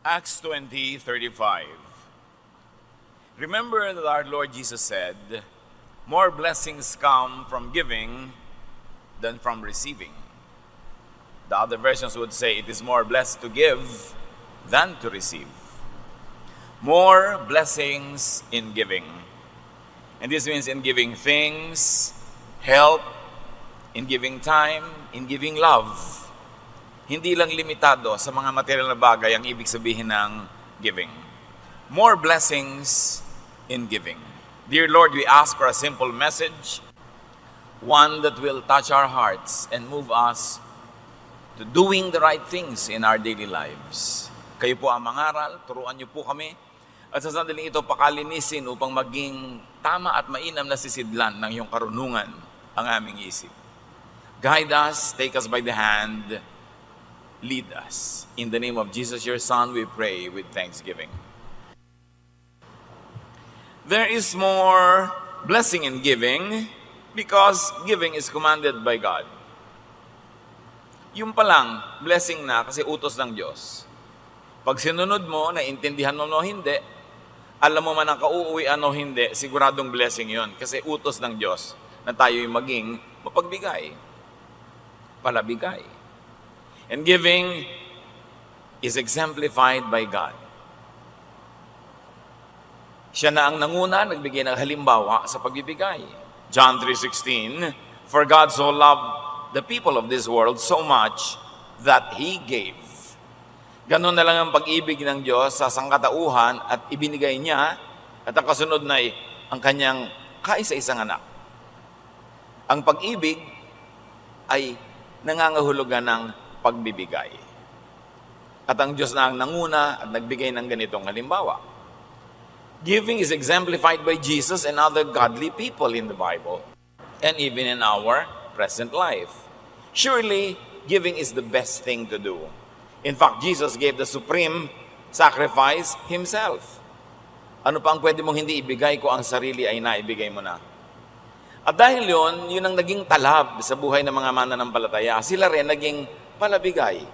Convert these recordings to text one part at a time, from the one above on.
Acts 20:35. Remember that our Lord Jesus said, more blessings come from giving than from receiving. The other versions would say it is more blessed to give than to receive. More blessings in giving. And this means in giving things, help, in giving time, in giving love. Hindi lang limitado sa mga material na bagay ang ibig sabihin ng giving. More blessings in giving. Dear Lord, we ask for a simple message, one that will touch our hearts and move us to doing the right things in our daily lives. Kayo po ang mangaral, turuan niyo po kami, at sa sandaling ito pakalinisin upang maging tama at mainam na sisidlan ng iyong karunungan ang aming isip. Guide us, take us by the hand, lead us. In the name of Jesus, your Son, we pray with thanksgiving. There is more blessing in giving because giving is commanded by God. Yung pa lang, blessing na kasi utos ng Diyos. Pag sinunod mo, naintindihan mo o hindi, alam mo man ang kauuwian o hindi, siguradong blessing yon kasi utos ng Diyos na tayo'y maging mapagbigay, palabigay. And giving is exemplified by God. Siya na ang nanguna, nagbigay ng halimbawa sa pagbibigay. John 3:16, for God so loved the people of this world so much that He gave. Ganon na lang ang pag-ibig ng Diyos sa sangkatauhan at ibinigay niya at ang kasunod na ang kanyang kaisa-isang anak. Ang pag-ibig ay nangangahulugan ng pagbibigay. At ang Diyos na ang nanguna at nagbigay ng ganitong halimbawa. Giving is exemplified by Jesus and other godly people in the Bible and even in our present life. Surely, giving is the best thing to do. In fact, Jesus gave the supreme sacrifice Himself. Ano pa ang pwede mong hindi ibigay kung ang sarili ay naibigay mo na? At dahil yun ang naging talab sa buhay ng mga mananampalataya. Sila rin naging palabigay.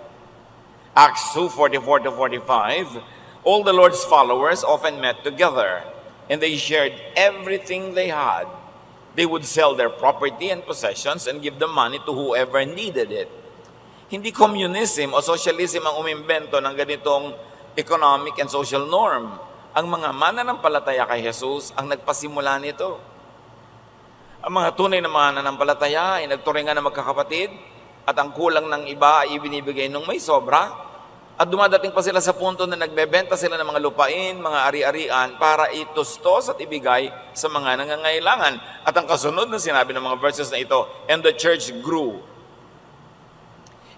Acts 2:44-45, all the Lord's followers often met together and they shared everything they had. They would sell their property and possessions and give the money to whoever needed it. Hindi communism o socialism ang umimbento ng ganitong economic and social norm. Ang mga mananampalataya kay Jesus ang nagpasimula nito. Ang mga tunay na mananampalataya ay nagturingan na magkakapatid at ang kulang ng iba ay ibinibigay nung may sobra at dumadating pa sila sa punto na nagbebenta sila ng mga lupain, mga ari-arian para itustos at ibigay sa mga nangangailangan. At ang kasunod na sinabi ng mga verses na ito, and the church grew.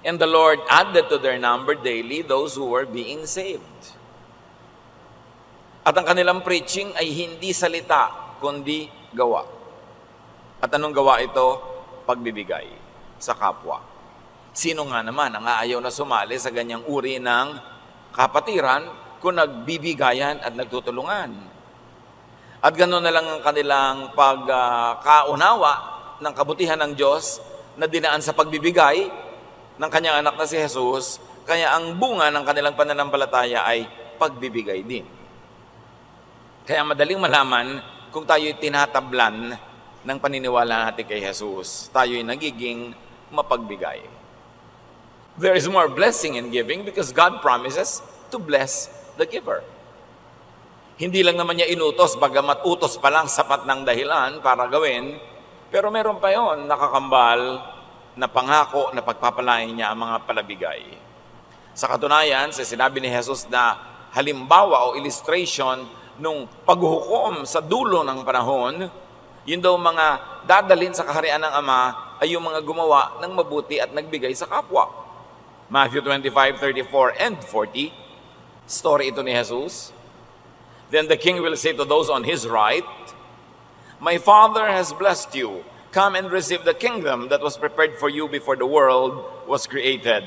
And the Lord added to their number daily those who were being saved. At ang kanilang preaching ay hindi salita, kundi gawa. At anong gawa ito? Pagbibigay sa kapwa. Sino nga naman ang aayaw na sumali sa ganyang uri ng kapatiran kung nagbibigayan at nagtutulungan? At ganoon na lang ang kanilang pagkaunawa ng kabutihan ng Diyos na dinaan sa pagbibigay ng kanyang anak na si Jesus, kaya ang bunga ng kanilang pananampalataya ay pagbibigay din. Kaya madaling malaman kung tayo'y tinatablan ng paniniwala natin kay Jesus, tayo'y nagiging mapagbigay. There is more blessing in giving because God promises to bless the giver. Hindi lang naman niya inutos, bagamat utos pa lang sapat ng dahilan para gawin, pero meron pa yon nakakambal na pangako na pagpapalain niya ang mga palabigay. Sa katunayan, sa sinabi ni Jesus na halimbawa o illustration nung paghuhukom sa dulo ng panahon, yun daw mga dadalhin sa kaharian ng Ama ay yung mga gumawa ng mabuti at nagbigay sa kapwa. Matthew 25:34 and 40, story ito ni Jesus. Then the king will say to those on his right, my Father has blessed you. Come and receive the kingdom that was prepared for you before the world was created.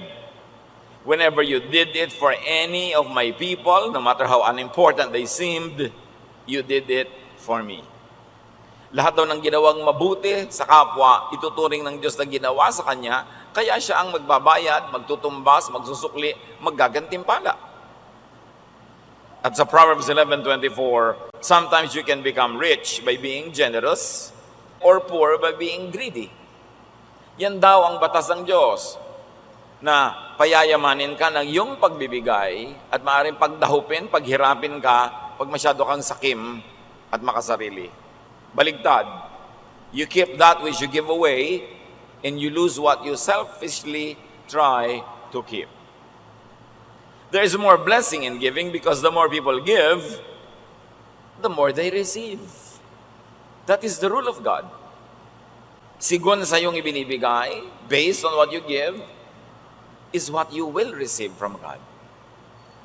Whenever you did it for any of my people, no matter how unimportant they seemed, you did it for me. Lahat daw ng ginawang mabuti sa kapwa, ituturing ng Diyos na ginawa sa Kanya, kaya siya ang magbabayad, magtutumbas, magsusukli, maggagantimpala. At sa Proverbs 11:24, sometimes you can become rich by being generous or poor by being greedy. Yan daw ang batas ng Diyos, na payayamanin ka ng iyong pagbibigay at maaaring pagdahupin, paghirapin ka pag masyado kang sakim at makasarili. Baligtad, you keep that which you give away and you lose what you selfishly try to keep. There is more blessing in giving because the more people give, the more they receive. That is the rule of God. Sigon sa iyong ibinibigay, based on what you give, is what you will receive from God.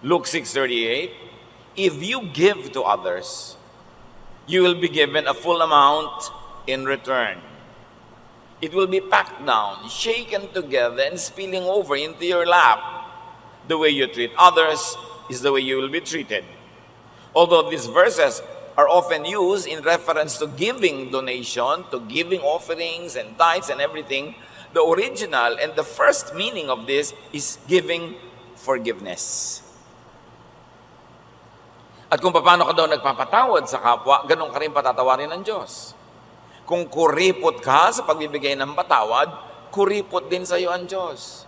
Luke 6:38, if you give to others, you will be given a full amount in return. It will be packed down, shaken together, and spilling over into your lap. The way you treat others is the way you will be treated. Although these verses are often used in reference to giving donation, to giving offerings and tithes and everything, the original and the first meaning of this is giving forgiveness. At kung paano ka daw nagpapatawad sa kapwa, ganun ka rin patatawarin ng Diyos. Kung kuripot ka sa pagbibigay ng patawad, kuripot din sa iyo ang Diyos.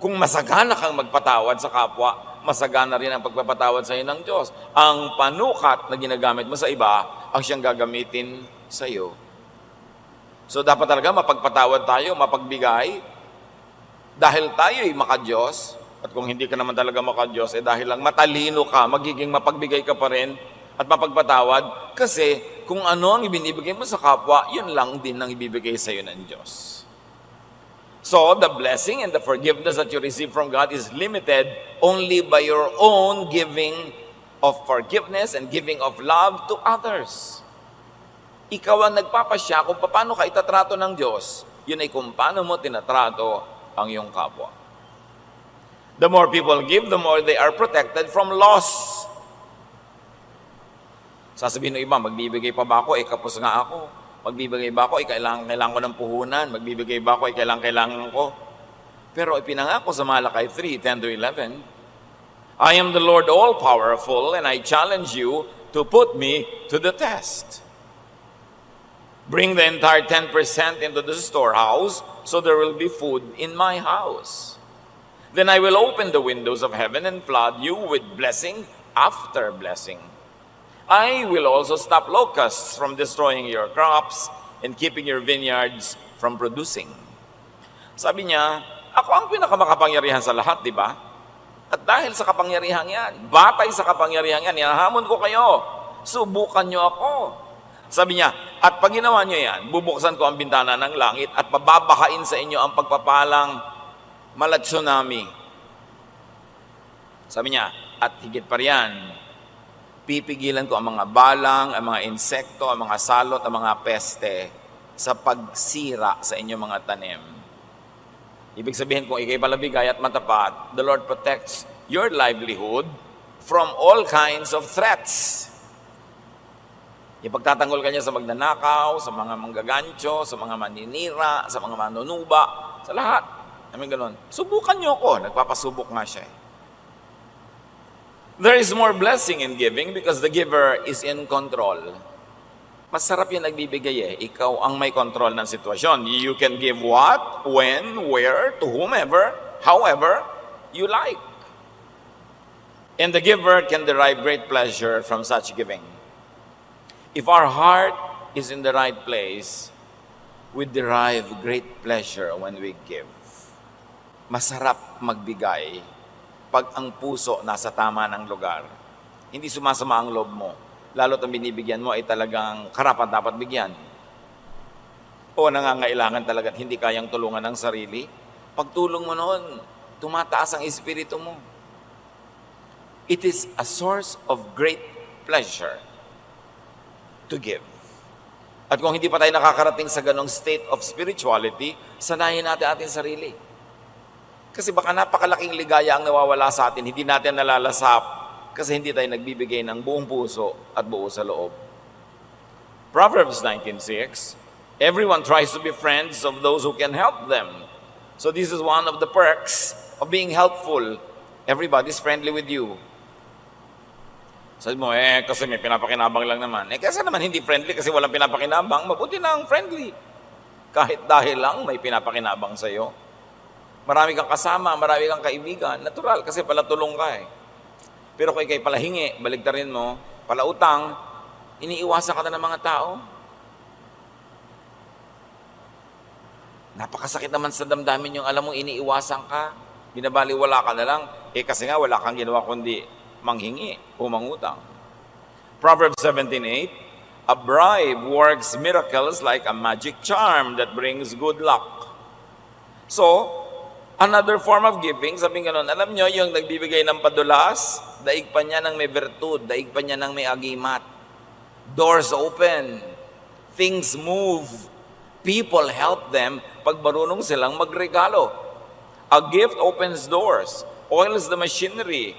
Kung masagana kang magpatawad sa kapwa, masagana rin ang pagpapatawad sa iyo ng Diyos. Ang panukat na ginagamit mo sa iba, ang siyang gagamitin sa iyo. So dapat talaga mapagpatawad tayo, mapagbigay, dahil tayo'y maka-Diyos. At kung hindi ka naman talaga maka-Diyos, dahil lang matalino ka, magiging mapagbigay ka pa rin at mapagpatawad. Kasi kung ano ang ibinibigay mo sa kapwa, yun lang din ang ibibigay sa iyo ng Diyos. So, the blessing and the forgiveness that you receive from God is limited only by your own giving of forgiveness and giving of love to others. Ikaw ang nagpapasya kung paano ka itatrato ng Diyos. Yun ay kung paano mo tinatrato ang iyong kapwa. The more people give, the more they are protected from loss. Sasabihin ng iba, magbibigay pa ba ako? Kapos nga ako. Magbibigay ba ako? Kailangan ko ng puhunan. Magbibigay ba ako? Kailangan ko. Pero ipinangako sa Malakay 3:10-11, I am the Lord all-powerful, and I challenge you to put me to the test. Bring the entire 10% into the storehouse, so there will be food in my house. Then I will open the windows of heaven and flood you with blessing after blessing. I will also stop locusts from destroying your crops and keeping your vineyards from producing. Sabi niya, ako ang pinakamakapangyarihan sa lahat, di ba? At dahil sa kapangyarihan yan, batay sa kapangyarihan yan, hinahamon ko kayo, subukan niyo ako. Sabi niya, at pag ginawa niyo yan, bubuksan ko ang bintana ng langit at pababahain sa inyo ang pagpapalang mala tsunami. Sabi niya, at higit pa riyan, pipigilan ko ang mga balang, ang mga insekto, ang mga salot, ang mga peste sa pagsira sa inyong mga tanim. Ibig sabihin, kung ikay palabigay at matapat, the Lord protects your livelihood from all kinds of threats. Ipagtatanggol ka niya sa magnanakaw, sa mga manggagancho, sa mga maninira, sa mga manunuba, sa lahat. Amin ganun. Subukan niyo ako. Nagpapasubok nga siya. There is more blessing in giving because the giver is in control. Masarap yung nagbibigay Ikaw ang may control ng sitwasyon. You can give what, when, where, to whomever, however you like. And the giver can derive great pleasure from such giving. If our heart is in the right place, we derive great pleasure when we give. Masarap magbigay pag ang puso nasa tama ng lugar. Hindi sumasama ang loob mo. Lalo't ang binibigyan mo ay talagang karapat dapat bigyan. O nangangailangan talaga at hindi kayang tulungan ng sarili. Pagtulong mo noon, tumataas ang espiritu mo. It is a source of great pleasure to give. At kung hindi pa tayo nakakarating sa ganong state of spirituality, sanayin natin ating sarili. Kasi baka napakalaking ligaya ang nawawala sa atin, hindi natin nalalasap kasi hindi tayo nagbibigay ng buong puso at buo sa loob. Proverbs 19:6, everyone tries to be friends of those who can help them. So this is one of the perks of being helpful. Everybody's friendly with you. Sabi mo, kasi may pinapakinabang lang naman. Kasi naman hindi friendly kasi walang pinapakinabang, mabuti na ang friendly. Kahit dahil lang may pinapakinabang sa'yo. Marami kang kasama, marami kang kaibigan. Natural, kasi palatulong ka eh. Pero kung ikay palahingi, baligtarin mo, palautang, iniiwasan ka na ng mga tao. Napakasakit naman sa damdamin yung alam mo, iniiwasan ka. Binabaliwala ka na lang. Kasi nga wala kang ginawa kundi manghingi o mangutang. Proverbs 17:8, a bribe works miracles like a magic charm that brings good luck. So, another form of giving, sabi nga nun, alam nyo, yung nagbibigay ng padulas, daig pa niya ng may virtud, daig pa niya ng may agimat. Doors open, things move, people help them pag marunong silang magregalo. A gift opens doors, oils the machinery.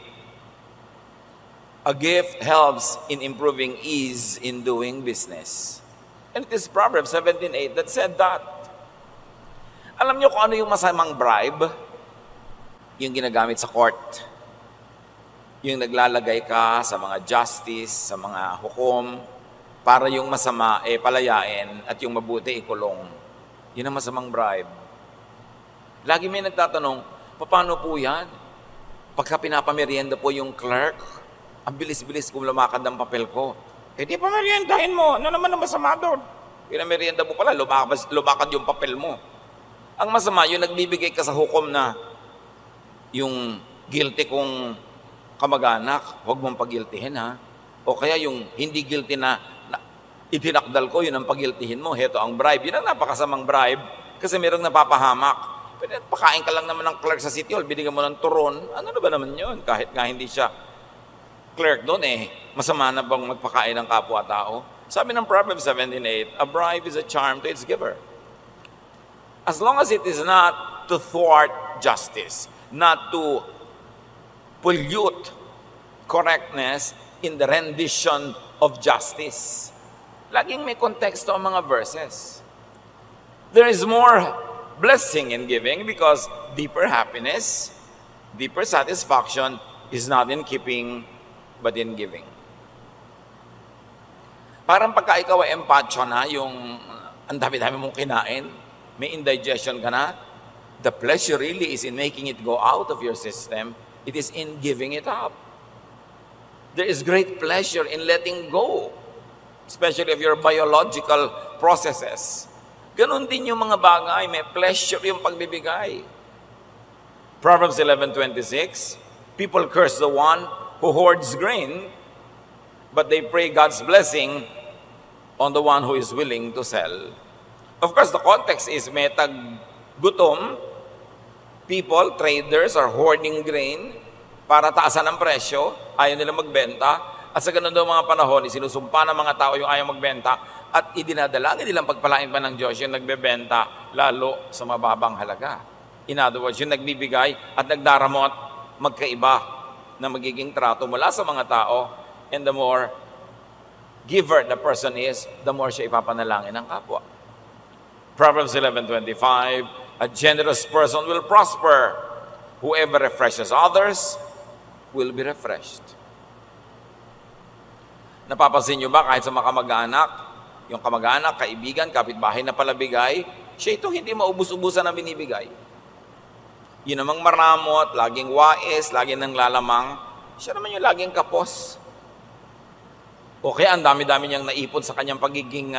A gift helps in improving ease in doing business. And it is Proverbs 17:8 that said that. Alam niyo kung ano yung masamang bribe? Yung ginagamit sa court. Yung naglalagay ka sa mga justice, sa mga hukom, para yung masama palayain at yung mabuti ikulong. Yun ang masamang bribe. Lagi may nagtatanong, paano po yan? Pagka pinapamerienda po yung clerk, ang bilis-bilis kung lumakad ang papel ko. Di pa meriendahin mo. Ano naman ang masama doon? Pinamerienda mo pala, lumakad yung papel mo. Ang masama, yung nagbibigay ka sa hukom na yung guilty kong kamag-anak, huwag mong pagiltihin ha. O kaya yung hindi guilty na itinakdal ko, yun ang pagiltihin mo. Heto ang bribe. Yun ang napakasamang bribe kasi mayroong napapahamak. Pero pakain ka lang naman ng clerk sa City Hall, binigyan mo ng turon. Ano na ba naman yun? Kahit nga hindi siya clerk doon masama na bang magpakain ng kapwa-tao? Sabi ng Proverbs 17:8, a bribe is a charm to its giver. As long as it is not to thwart justice, not to pollute correctness in the rendition of justice. Laging may konteksto ang mga verses. There is more blessing in giving because deeper happiness, deeper satisfaction is not in keeping but in giving. Parang pagka ikaw ay empacho na, yung ang dami-dami mong kinain, may indigestion ka na, the pleasure really is in making it go out of your system. It is in giving it up. There is great pleasure in letting go, especially of your biological processes. Ganon din yung mga bagay, may pleasure yung pagbibigay. Proverbs 11:26, people curse the one who hoards grain, but they pray God's blessing on the one who is willing to sell. Of course, the context is may gutom, people, traders are hoarding grain para taasan ang presyo, ayaw nila magbenta, at sa ganun daw mga panahon, isinusumpa ng mga tao yung ayaw magbenta, at idinadalangin nilang pagpalain pa ng Diyos yung nagbebenta, lalo sa mababang halaga. In other words, yung nagbibigay at nagdaramot, magkaiba na magiging trato mula sa mga tao, and the more giver the person is, the more siya ipapanalangin ng kapwa. Proverbs 11:25, a generous person will prosper. Whoever refreshes others will be refreshed. Napapansin nyo ba kahit sa mga kamag-anak, yung kamag-anak, kaibigan, kapitbahay na palabigay, siya itong hindi maubos-ubusan na binibigay. Yun namang maramot, laging wais, laging nang lalamang, siya naman yung laging kapos. O kaya ang dami-dami niyang naipon sa kanyang pagiging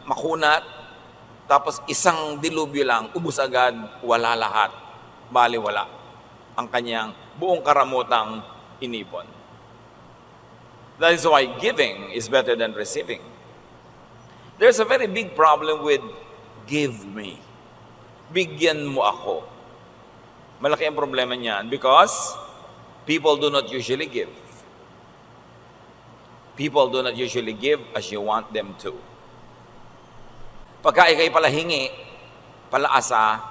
makunat, tapos isang dilubyo lang, ubus agad, wala lahat, baliwala ang kanyang buong karamutang inipon. That is why giving is better than receiving. There's a very big problem with give me. Bigyan mo ako. Malaki ang problema niyan because people do not usually give. People do not usually give as you want them to. Pagka ikay palahingi, palaasa,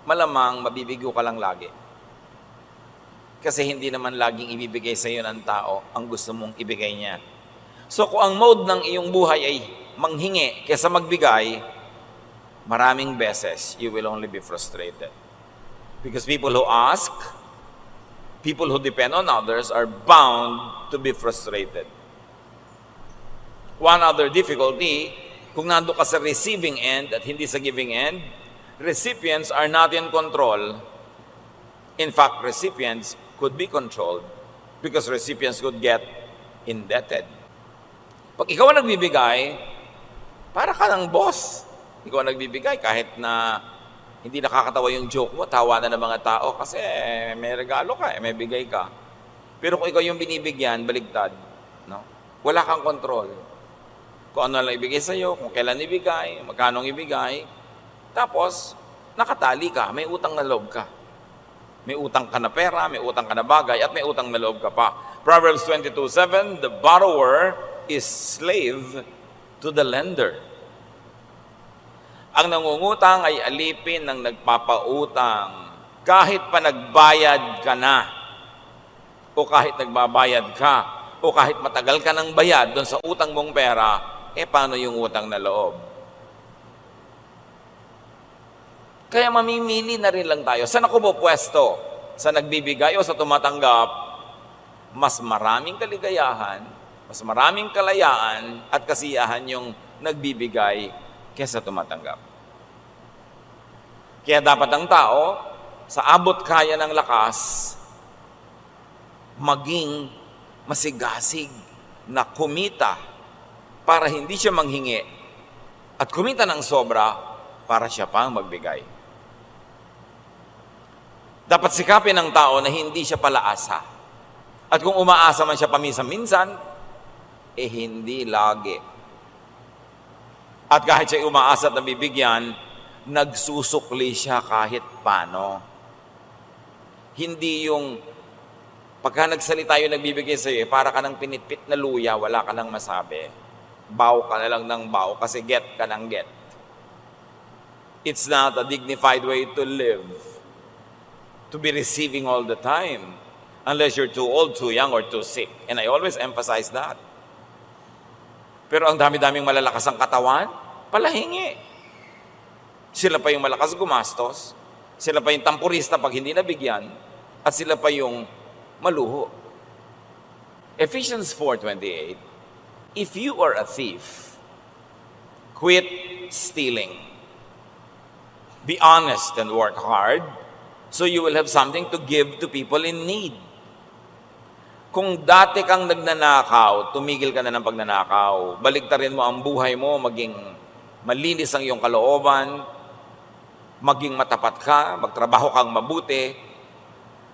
malamang mabibigyo ka lang lagi. Kasi hindi naman laging ibibigay sa iyo ng tao ang gusto mong ibigay niya. So kung ang mode ng iyong buhay ay manghingi kaysa magbigay, maraming beses you will only be frustrated. Because people who ask, people who depend on others are bound to be frustrated. One other difficulty, kung nando ka sa receiving end at hindi sa giving end, recipients are not in control. In fact, recipients could be controlled because recipients could get indebted. Pag ikaw ang nagbibigay, para ka ng boss. Ikaw ang nagbibigay kahit na hindi nakakatawa yung joke mo, tawa na ng mga tao kasi may regalo ka, may bigay ka. Pero kung ikaw yung binibigyan, baligtad. No? Wala kang control. Kung ano lang ibigay sa'yo, kung kailan ibigay, magkano ibigay. Tapos, nakatali ka, may utang na loob ka. May utang ka na pera, may utang ka na bagay, at may utang na loob ka pa. Proverbs 22:7, the borrower is slave to the lender. Ang nangungutang ay alipin ng nagpapautang. Kahit pa nagbayad ka na, o kahit nagbabayad ka, o kahit matagal ka ng bayad doon sa utang mong pera, paano yung utang na loob? Kaya mamimili na rin lang tayo. Saan ako pupwesto? Sa nagbibigay o sa tumatanggap? Mas maraming kaligayahan, mas maraming kalayaan at kasiyahan yung nagbibigay kaysa tumatanggap. Kaya dapat ang tao, sa abot kaya ng lakas, maging masigasig na kumita para hindi siya manghingi at kumita ng sobra para siya pang magbigay. Dapat sikapin ng tao na hindi siya palaasa. At kung umaasa man siya paminsan-minsan, hindi lagi. At kahit siya umaasa at nabibigyan, nagsusukli siya kahit paano. Hindi yung pagka nagsalita yung nagbibigay sa'yo, para ka ng pinitpit na luya, wala ka nang masabi. Bow ka na lang ng bow kasi get ka ng get. It's not a dignified way to live. To be receiving all the time. Unless you're too old, too young, or too sick. And I always emphasize that. Pero ang dami-daming malalakas ang katawan, palahingi. Sila pa yung malakas gumastos. Sila pa yung tampurista pag hindi nabigyan. At sila pa yung maluho. Ephesians 4:28, if you are a thief, quit stealing. Be honest and work hard so you will have something to give to people in need. Kung dati kang nagnanakaw, tumigil ka na ng pagnanakaw. Baligtarin mo ang buhay mo, maging malinis ang iyong kalooban, maging matapat ka, magtrabaho kang mabuti,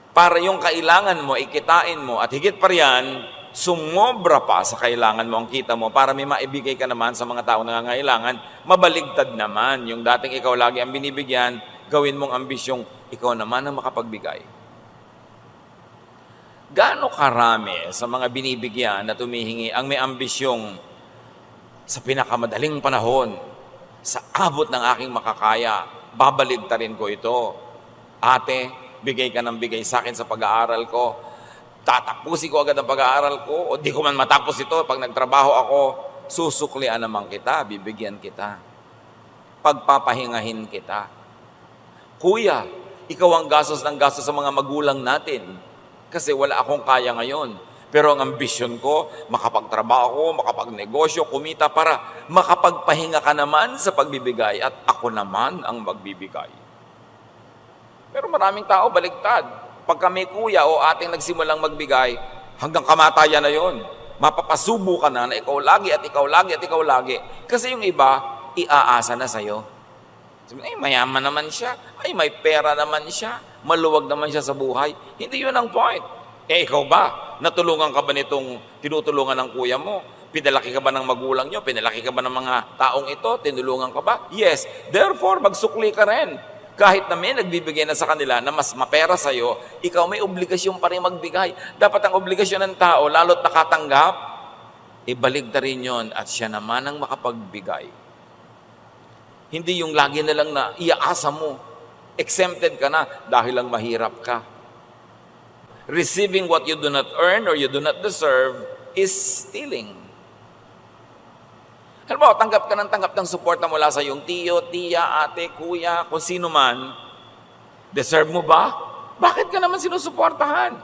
para yung kailangan mo, ikitain mo, at higit pa riyan, sumobra pa sa kailangan mo ang kita mo para may maibigay ka naman sa mga taong nangangailangan, mabaligtad naman. Yung dating ikaw lagi ang binibigyan, gawin mong ambisyong ikaw naman ang makapagbigay. Gaano karami sa mga binibigyan na tumihingi ang may ambisyong sa pinakamadaling panahon, sa abot ng aking makakaya, babaligtarin ko ito. Ate, bigay ka ng bigay sa akin sa pag-aaral ko. Tatapusin ko agad ang pag-aaral ko o di ko man matapos ito pag nagtrabaho ako, susuklian naman kita, bibigyan kita. Pagpapahingahin kita. Kuya, ikaw ang gastos ng gastos sa mga magulang natin kasi wala akong kaya ngayon. Pero ang ambisyon ko, makapagtrabaho, makapagnegosyo, kumita para makapagpahinga ka naman sa pagbibigay at ako naman ang magbibigay. Pero maraming tao baligtad. Pag kami kuya o ating nagsimulang magbigay, hanggang kamatayan na yon. Mapapasubo ka na ikaw lagi at ikaw lagi at ikaw lagi. Kasi yung iba, iaasa na sa'yo. Sabi, ay mayaman naman siya. Ay may pera naman siya. Maluwag naman siya sa buhay. Hindi yun ang point. Ikaw ba? Natulungan ka ba nitong tinutulungan ng kuya mo? Pinalaki ka ba ng magulang nyo? Pinalaki ka ba ng mga taong ito? Tinulungan ka ba? Yes. Therefore, magsukli ka rin. Kahit na may nagbibigay na sa kanila na mas mapera sa'yo, ikaw may obligasyon pa rin magbigay. Dapat ang obligasyon ng tao, lalo't nakatanggap, ibaligtarin yon at siya naman ang makapagbigay. Hindi yung lagi na lang na iaasa mo. Exempted ka na dahil lang mahirap ka. Receiving what you do not earn or you do not deserve is stealing. Halimbawa, tanggap ka ng suporta mula sa iyong tiyo, tiya, ate, kuya, kung sino man. Deserve mo ba? Bakit ka naman sinusuportahan?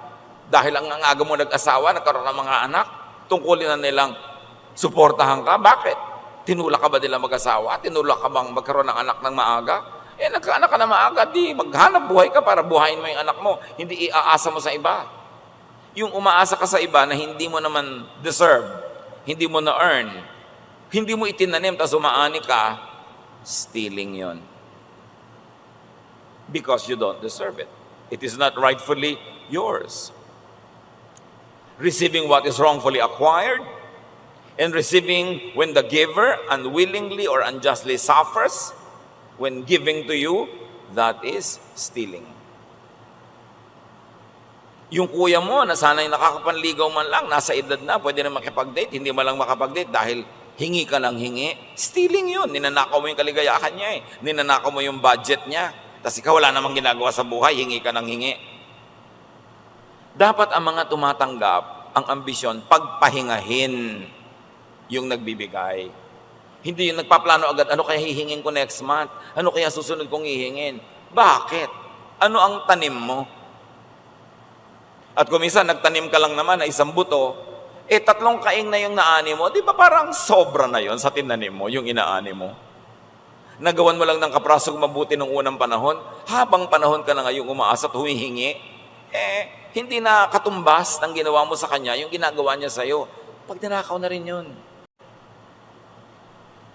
Dahil ang aga mo nag-asawa, nagkaroon ng mga anak, tungkulin na nilang suportahan ka. Bakit? Tinulak ka ba nila mag-asawa? Tinulak ka bang magkaroon ng anak ng maaga? Nagkaanak ka na maaga, di maghanap buhay ka para buhayin mo yung anak mo. Hindi iaasa mo sa iba. Yung umaasa ka sa iba na hindi mo naman deserve, hindi mo na-earn, hindi mo itinanim, tapos umaani ka, stealing yon. Because you don't deserve it. It is not rightfully yours. Receiving what is wrongfully acquired, and receiving when the giver unwillingly or unjustly suffers, when giving to you, that is stealing. Yung kuya mo na sana'y nakakapanligaw man lang, nasa edad na, pwede na makipag-date, hindi man lang makapag-date dahil hingi ka ng hingi, stealing yun. Ninanakaw mo yung kaligayahan niya Ninanakaw mo yung budget niya. Tapos ikaw wala namang ginagawa sa buhay, hingi ka ng hingi. Dapat ang mga tumatanggap, ang ambisyon, pagpahingahin yung nagbibigay. Hindi yung nagpaplano agad, ano kaya hihingin ko next month? Ano kaya susunod kong hihingin? Bakit? Ano ang tanim mo? At kung minsan nagtanim ka lang naman na isang buto, 3 kaing na yung naani mo, di ba parang sobra na yon sa tinanim mo, yung inaani mo? Nagawan mo lang ng kaprasong mabuti nung unang panahon, habang panahon ka na ngayong umaasa at humihingi, hindi na katumbas ng ginawa mo sa kanya, yung ginagawa niya sa'yo. Pag ninakaw na rin yun.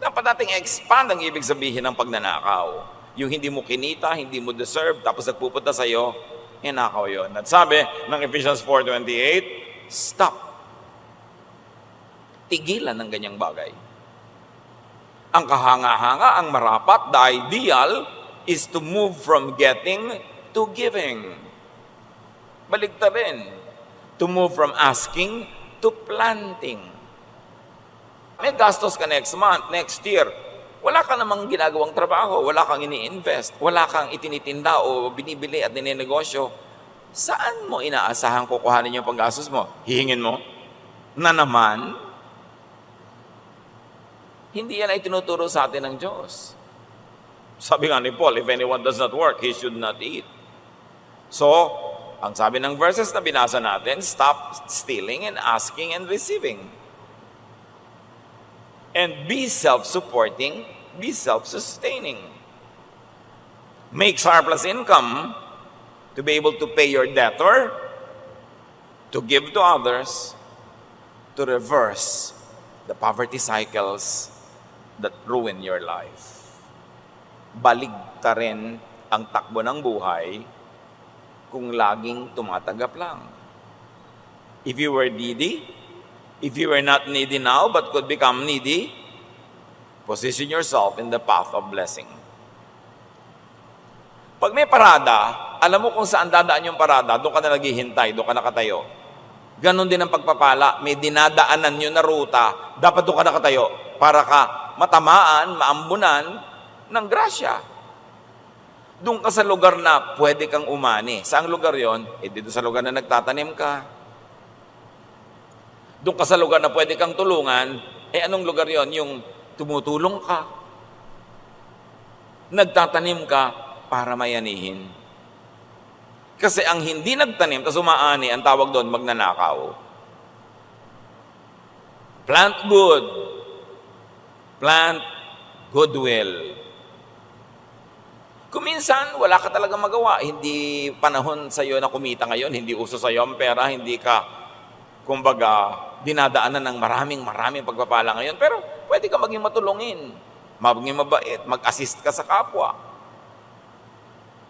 Dapat nating expand ang ibig sabihin ng pagnanakaw. Yung hindi mo kinita, hindi mo deserve, tapos nagpupunta sa'yo, ninakaw yun. At sabi ng Ephesians 4:28, stop. Tigilan ng ganyang bagay. Ang kahanga-hanga, ang marapat, the ideal is to move from getting to giving. Baligtad rin. To move from asking to planting. May gastos ka next month, next year. Wala ka namang ginagawang trabaho, wala kang ini-invest, wala kang itinitinda o binibili at ninenegosyo. Saan mo inaasahan kukuhanin yung panggastos mo? Hihingin mo? Na naman? Hindi yan ay tinuturo sa atin ng Diyos. Sabi nga ni Paul, if anyone does not work, he should not eat. So, ang sabi ng verses na binasa natin, stop stealing and asking and receiving. And be self-supporting, be self-sustaining. Make surplus income to be able to pay your debtor, to give to others, to reverse the poverty cycles that ruin your life. Baligtarin ang takbo ng buhay kung laging tumatanggap lang. If you were needy, if you were not needy now but could become needy, position yourself in the path of blessing. Pag may parada, alam mo kung saan dadaan yung parada, doon ka na naghihintay, doon ka nakatayo. Ganon din ang pagpapala, may dinadaanan yun na ruta, dapat doon ka nakatayo para ka matamaan, maambunan ng grasya. Doon ka sa lugar na pwede kang umani. Saang lugar yon? Dito sa lugar na nagtatanim ka. Doon ka sa lugar na pwede kang tulungan, anong lugar yon? Yung tumutulong ka. Nagtatanim ka para mayanihin. Kasi ang hindi nagtanim, tapos umaani, ang tawag doon, magnanakaw. Plant good. Plant goodwill. Kung minsan, wala ka talaga magawa. Hindi panahon sa iyo na kumita ngayon, hindi uso sa iyo ang pera, hindi ka, kumbaga, dinadaanan ng maraming pagpapala ngayon. Pero pwede ka maging matulungin, maging mabait, mag-assist ka sa kapwa.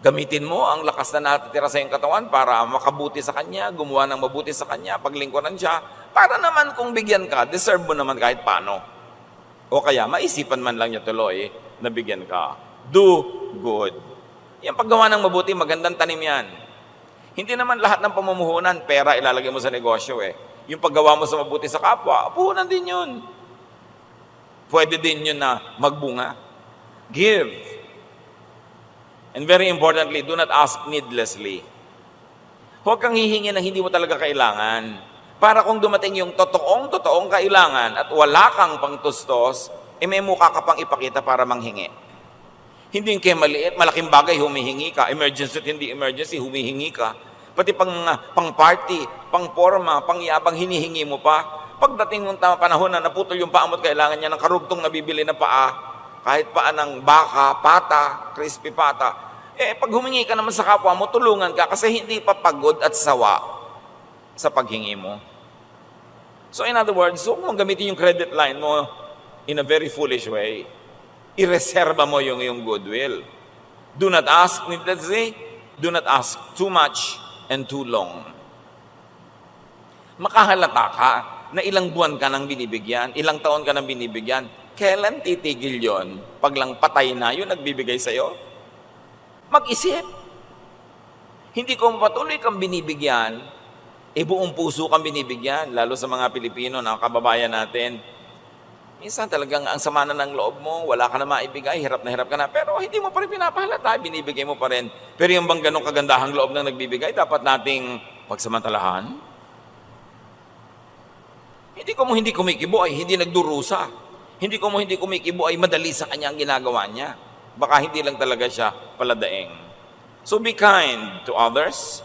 Gamitin mo ang lakas na natitira sa iyong katawan para makabuti sa kanya, gumawa ng mabuti sa kanya, paglingkuran siya, para naman kung bigyan ka, deserve mo naman kahit paano. O kaya, maisipan man lang niya tuloy na bigyan ka. Do good. Yung paggawa ng mabuti, magandang tanim yan. Hindi naman lahat ng pamumuhunan, pera ilalagay mo sa negosyo Yung paggawa mo sa mabuti sa kapwa, puhunan din yun. Pwede din yun na magbunga. Give. And very importantly, do not ask needlessly. Huwag kang hihingi ng hindi mo talaga kailangan. Para kung dumating yung totoong kailangan at wala kang pangtustos, may mukha ka pang ipakita para manghingi. Hindi kayo maliit, malaking bagay, humihingi ka. Emergency at hindi emergency, humihingi ka. Pati pang party, pang forma, pang yabang hinihingi mo pa. Pagdating ng panahon na naputol yung paa mo at kailangan niya ng karugtong nabibili na paa, kahit paa ng baka, pata, crispy pata, pag humingi ka naman sa kapwa mo, tulungan ka kasi hindi pa pagod at sawa sa paghingi mo. So in other words, huwag mong gamitin yung credit line mo in a very foolish way. Ireserba mo yung goodwill. Do not ask needlessly, do not ask too much and too long. Makahalata ka na ilang buwan ka nang binibigyan, ilang taon ka nang binibigyan. Kailan titigil yon? Pag lang patay na yung nagbibigay sa'yo? Mag-isip. Hindi ko patuloy kang binibigyan, buong puso kang binibigyan, lalo sa mga Pilipino na kababayan natin. Minsan talagang ang sama na ng loob mo, wala ka na maibigay, hirap ka na, pero hindi mo pa rin pinapahalata, binibigay mo pa rin. Pero yung bang ganong kagandahang loob ng nagbibigay, dapat nating pagsamantalahan. Hindi kumikibo ay hindi nagdurusa. Hindi kumikibo ay madali sa kanya ang ginagawa niya. Baka hindi lang talaga siya paladaing. So be kind to others,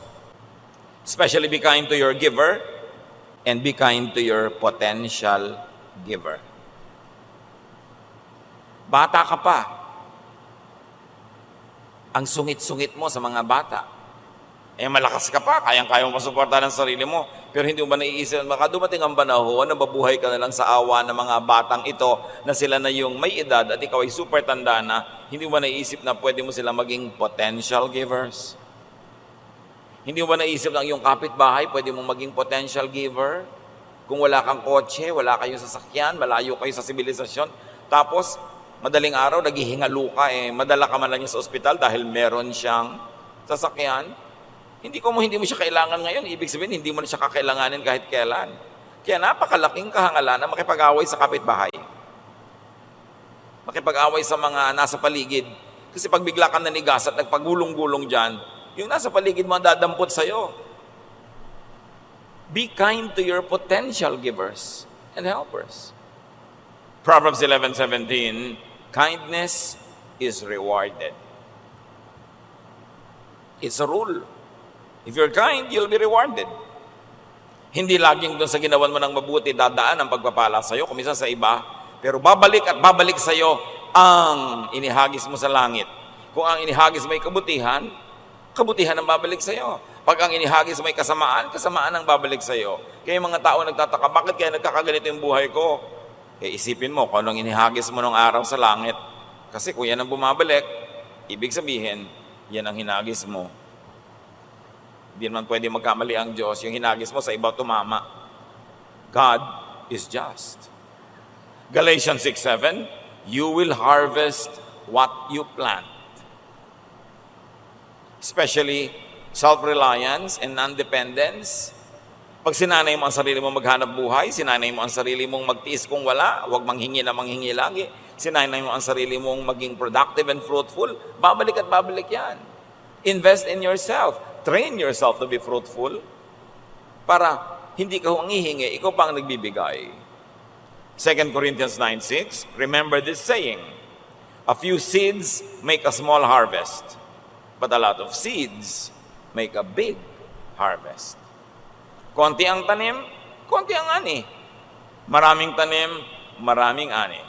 especially be kind to your giver, and be kind to your potential giver. Bata ka pa. Ang sungit-sungit mo sa mga bata. Malakas ka pa, kayang-kaya mo masuportahan ang sarili mo. Pero hindi mo ba naiisip, baka dumating ang panahon na mabuhay ka na lang sa awa ng mga batang ito na sila na yung may edad at ikaw ay super tanda na, hindi mo ba naiisip na pwede mo sila maging potential givers? Hindi mo ba naisip na yung kapitbahay, pwede mong maging potential giver? Kung wala kang kotse, wala kayong sasakyan, malayo kayo sa sibilisasyon, tapos madaling araw, naghihingalo ka, madala ka man lang niya sa ospital dahil meron siyang sasakyan. Hindi mo siya kailangan ngayon. Ibig sabihin, hindi mo na siya kakailanganin kahit kailan. Kaya napakalaking kahangalan na makipag-away sa kapitbahay. Makipag-away sa mga nasa paligid. Kasi pag bigla ka nanigas at nagpagulong-gulong dyan, yung nasa paligid mo dadampot sa'yo. Be kind to your potential givers and helpers. Proverbs 11:17, kindness is rewarded. It's a rule. If you're kind, you'll be rewarded. Hindi laging doon sa ginawan mo ng mabuti dadaan ang pagpapala sa'yo, kuminsan sa iba, pero babalik at babalik sa'yo ang inihagis mo sa langit. Kung ang inihagis may kabutihan, kabutihan ang babalik sa'yo. Pag ang inihagis may kasamaan, kasamaan ang babalik sa'yo. Kaya yung mga tao nagtataka, bakit kaya nagkakaganito yung buhay ko? Isipin mo kung anong inihagis mo ng araw sa langit. Kasi kung yan ang bumabalik, ibig sabihin, yan ang hinagis mo. Hindi naman pwede magkamali ang Diyos. Yung hinagis mo sa iba tumama. God is just. Galatians 6:7, you will harvest what you plant. Especially self-reliance and non-dependence. Pag sinanay mo ang sarili mo maghanap buhay, sinanay mo ang sarili mong magtiis kung wala, huwag manghingi na manghingi lagi, sinanay mo ang sarili mong maging productive and fruitful, babalik at babalik yan. Invest in yourself. Train yourself to be fruitful para hindi ka humihingi, ikaw pa ang nagbibigay. 2 Corinthians 9:6, remember this saying, a few seeds make a small harvest, but a lot of seeds make a big harvest. Konti ang tanim, konti ang ani. Maraming tanim, maraming ani.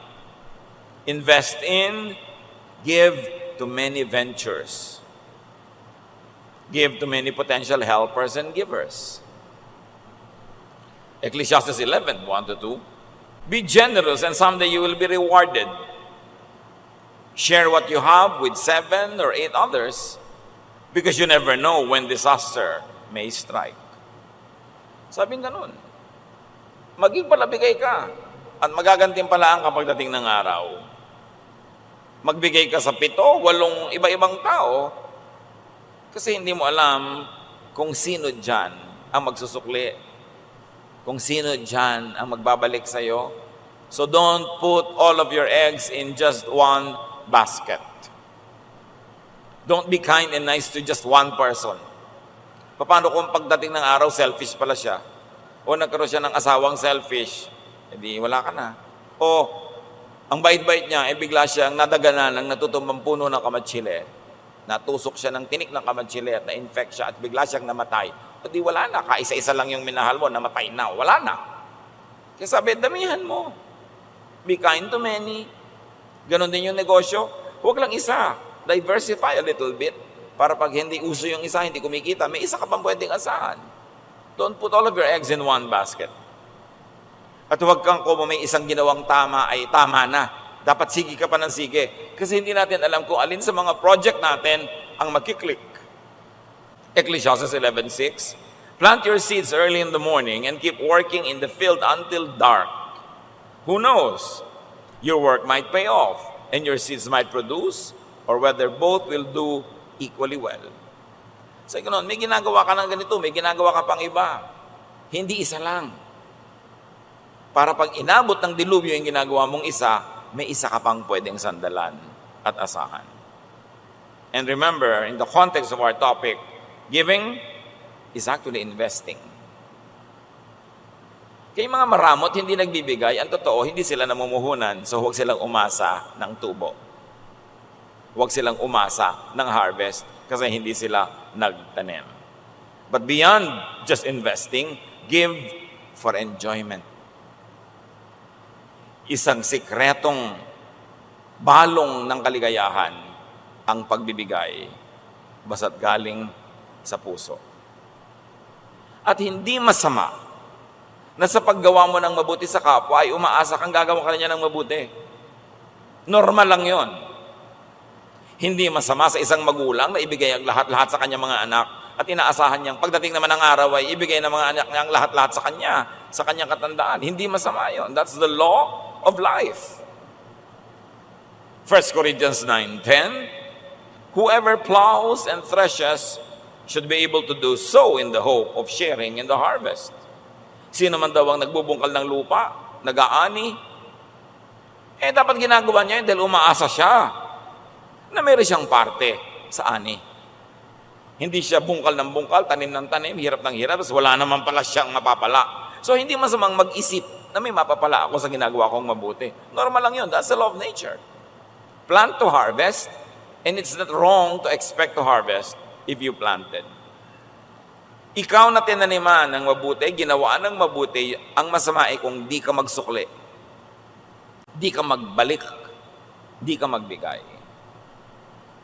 Invest in, give to many ventures. Give to many potential helpers and givers. Ecclesiastes 11:1-2. Be generous and someday you will be rewarded. Share what you have with 7 or 8 others because you never know when disaster may strike. Sabing ganun. Maging palabigay ka at magagantimpalaan ka pagdating ng araw. Magbigay ka sa 7, 8 iba-ibang tao kasi hindi mo alam kung sino dyan ang magsusukli, kung sino dyan ang magbabalik sa'yo. So don't put all of your eggs in just one basket. Don't be kind and nice to just one person. Paano kung pagdating ng araw, selfish pala siya? O nagkaroon siya ng asawang selfish, edi wala ka na. O ang bait-bait niya, bigla siyang nadaganan ng natutumbang puno ng kamatsile. natusok siya ng tinik ng kamantsili at na-infect siya at bigla siyang namatay, o di wala na, kaisa-isa lang yung minahal mo, namatay na, wala na. Kaya sabi, damihan mo. Be kind to many. Ganon din yung negosyo. Huwag lang isa. Diversify a little bit. Para pag hindi uso yung isa, hindi kumikita, may isa ka pang pwedeng asahan. Don't put all of your eggs in one basket. At huwag kang kung may isang ginawang tama ay tama na. Dapat sige ka pa ng sige. Kasi hindi natin alam kung alin sa mga project natin ang magkiklik. Ecclesiastes 11:6, plant your seeds early in the morning and keep working in the field until dark. Who knows? Your work might pay off and your seeds might produce, or whether both will do equally well. So, ganun, may ginagawa ka ng ganito, may ginagawa ka pang iba. Hindi isa lang. Para pag inabot ng dilubyo yung ginagawa mong isa, may isa ka pang pwedeng sandalan at asahan. And remember, in the context of our topic, giving is actually investing. Kaya mga maramot, hindi nagbibigay, ang totoo, hindi sila namumuhunan, so huwag silang umasa ng tubo. Huwag silang umasa ng harvest kasi hindi sila nagtanim. But beyond just investing, give for enjoyment. Isang sikretong balong ng kaligayahan ang pagbibigay basta't galing sa puso. At hindi masama na sa paggawa mo ng mabuti sa kapwa ay umaasa kang gagawa ka niya ng mabuti. Normal lang yon. Hindi masama sa isang magulang na ibigay ang lahat-lahat sa kanyang mga anak at inaasahan niyang pagdating naman ng araw ay ibigay ng mga anak niya ang lahat-lahat sa kanyang katandaan. Hindi masama yon. That's the law of life. 1 Corinthians 9:10, whoever plows and threshes should be able to do so in the hope of sharing in the harvest. Sino man daw ang nagbubungkal ng lupa, nag-aani, dapat ginagawa niya yun dahil umaasa siya na meron siyang parte sa ani. Hindi siya bungkal ng bungkal, tanim ng tanim, hirap ng hirap, tapos wala naman pala siyang mapapala. So hindi masamang mag-isip na may mapapala ako sa ginagawa kong mabuti. Normal lang yun. That's the law of nature. Plant to harvest, and it's not wrong to expect to harvest if you planted. Ikaw na tinaniman ng mabuti, ginawaan ng mabuti, ang masama ay kung di ka magsukli, di ka magbalik, di ka magbigay.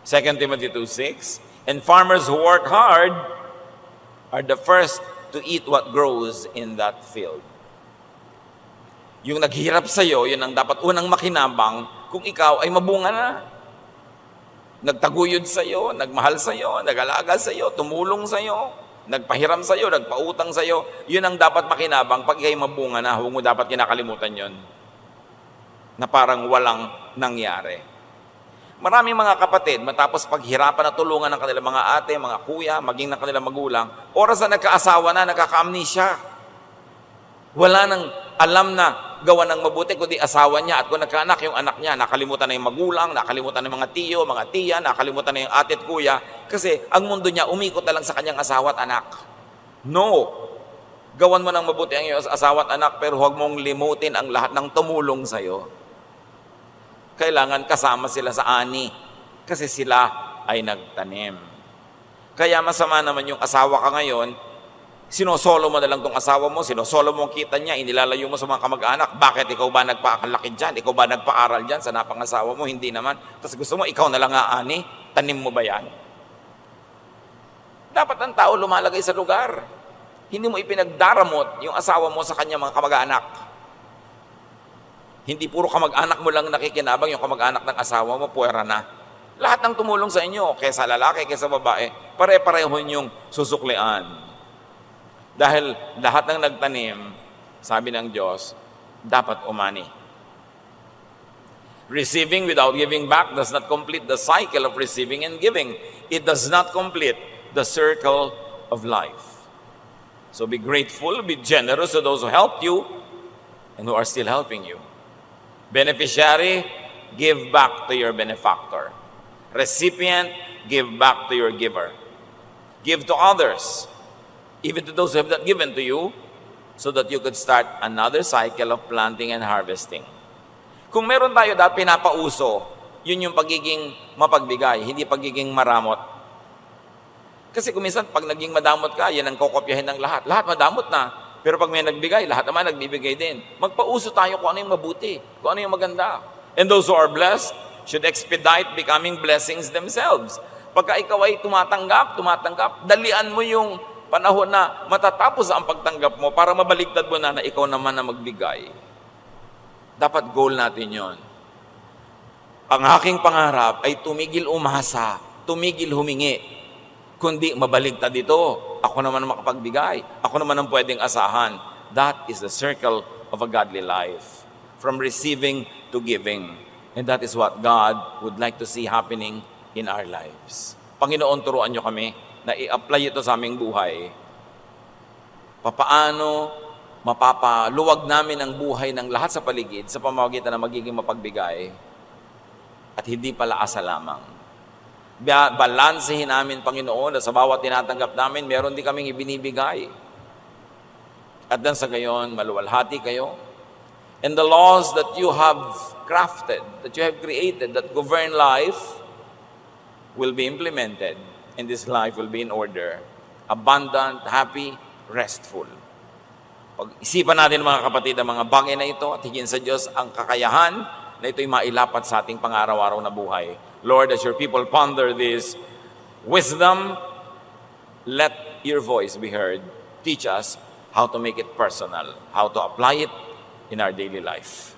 2 Timothy 2:6, and farmers who work hard are the first to eat what grows in that field. Yung naghirap sa'yo, yun ang dapat unang makinabang kung ikaw ay mabunga na. Nagtaguyod sa'yo, nagmahal sa'yo, nag-alaga sa'yo, tumulong sa'yo, nagpahiram sa'yo, nagpautang sa'yo, yun ang dapat makinabang pag ikay mabunga na, huwag mo dapat kinakalimutan yun. Na parang walang nangyari. Maraming mga kapatid, matapos paghirapan na tulungan ng kanilang mga ate, mga kuya, maging ng kanilang magulang, oras na nagkaasawa na, nagkaka-amnesia. Wala nang alam na gawa ng mabuti kundi asawa niya, at kung nagkaanak yung anak niya, nakalimutan na yung magulang, nakalimutan na yung mga tiyo, mga tiya, nakalimutan na yung ate at kuya, kasi ang mundo niya umikot na lang sa kanyang asawa at anak. No! Gawan mo ng mabuti ang iyong asawa at anak, pero huwag mong limutin ang lahat ng tumulong sa'yo. Kailangan kasama sila sa ani, kasi sila ay nagtanim. Kaya masama naman yung asawa ka ngayon, sinosolo mo na lang tong asawa mo, sinosolo mo ang kita niya, inilalayo mo sa mga kamag-anak. Bakit? Ikaw ba nagpaakalaki dyan? Ikaw ba nagpaaral dyan sa napangasawa mo? Hindi naman. Tapos gusto mo, ikaw na lang aani? Tanim mo ba yan? Dapat ang tao lumalagay sa lugar. Hindi mo ipinagdaramot yung asawa mo sa kanya mga kamag-anak. Hindi puro kamag-anak mo lang nakikinabang, yung kamag-anak ng asawa mo, puwera na. Lahat ng tumulong sa inyo, kaysa lalaki, kaysa babae, pare-pareho yung susuklian. Dahil lahat ng nagtanim, sabi ng Diyos, dapat umani. Receiving without giving back does not complete the cycle of receiving and giving. It does not complete the circle of life. So be grateful, be generous to those who helped you and who are still helping you. Beneficiary, give back to your benefactor. Recipient, give back to your giver. Give to others, even to those who have not given to you, so that you could start another cycle of planting and harvesting. Kung meron tayo dahil pinapauso Yun yung pagiging mapagbigay, hindi pagiging maramot. Kasi kung minsan, pag naging madamot ka, yan ang kokopyahin ng lahat. Lahat madamot na. Pero pag may nagbigay, lahat naman nagbibigay din. Magpauso tayo kung ano yung mabuti, kung ano yung maganda. And those who are blessed should expedite becoming blessings themselves. Pagka ikaw ay tumatanggap, dalian mo yung panahon na matatapos ang pagtanggap mo para mabaligtad mo na ikaw naman na magbigay. Dapat goal natin yon. Ang aking pangarap ay tumigil umasa, tumigil humingi, kundi mabaligtad ito. Ako naman ang makapagbigay. Ako naman ang pwedeng asahan. That is the circle of a godly life. From receiving to giving. And that is what God would like to see happening in our lives. Panginoon, turuan nyo kami na i-apply ito sa aming buhay. Papaano mapapaluwag namin ang buhay ng lahat sa paligid sa pamamagitan ng magiging mapagbigay at hindi pala asa lamang. Balansehin namin, Panginoon, na sa bawat tinatanggap namin, meron din kaming ibinibigay. At dan sa gayon, maluwalhati kayo. And the laws that you have crafted, that you have created, that govern life, will be implemented. And this life will be in order. Abundant, happy, restful. Pag-isipan natin, mga kapatid, ang mga bagay na ito at higit sa Diyos ang kakayahan na ito'y mailapat sa ating pang-araw-araw na buhay. Lord, as your people ponder this wisdom, let your voice be heard. Teach us how to make it personal, how to apply it in our daily life.